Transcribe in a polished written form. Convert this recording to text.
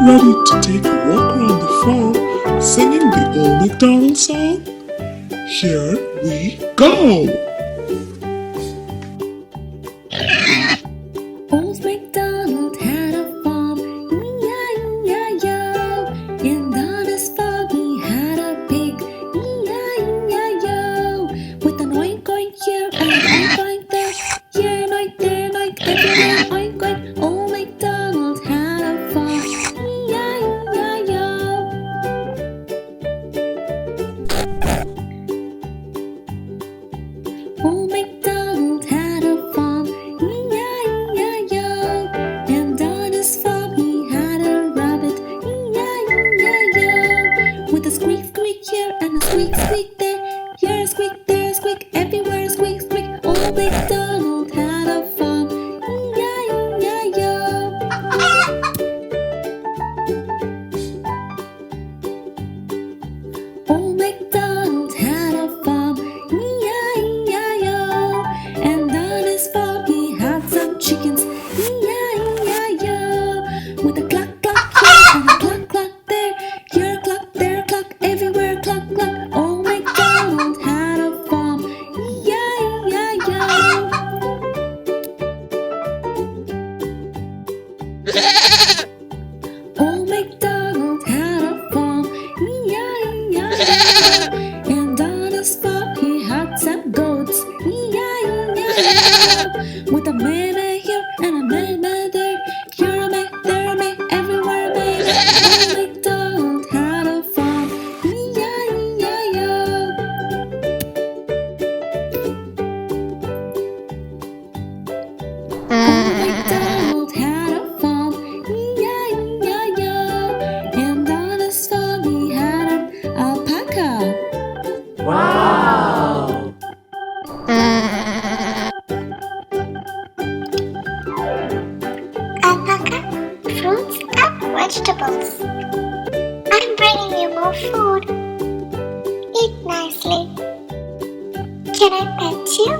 ready to take a walk around the farm singing the Old MacDonald song? Here we go! Old MacDonald had a farm, E-I-E-I-O. And on his farm he had a pig, E-I-E-I-O. With an oink oink here and an oink oink there, here an oink, there an oink, everywhere oink oink. Old MacDonald had a farm, E-I-E-I-O. Old MacDonald had a farm, E-I-E-I-O. And on his farm he had a rabbit, E-I-E-I-O. With a squeak squeak here and a squeak squeak there, here a squeak, there a squeak, everywhere a squeak squeak. Old MacDonald had a farm, E-I-E-I-O. Old MacDonald had a farm, E-I-E-I-O. And on his farm he had some chickens, E-I-E-I-O. With a cluck cluck here and a cluck cluck there, here a cluck, there a cluck, everywhere a cluck cluck. Old MacDonald had a farm, E-I-E-I-O. Old MacDonald had a farm, E-I-E-I-O. And on his farm he had some goats, E-I-E-I-O. With a meh here and a meh there, here a meh, there a meh, everywhere a meh. Old MacDonald had a farm, E-I-E-I-O. Old MacDonald had a farm, E-I-E-I-O. And on his farm he had an alpaca. Wow! Alpaca, fruits and vegetables. I'm bringing you more food. Eat nicely. Can I pet you?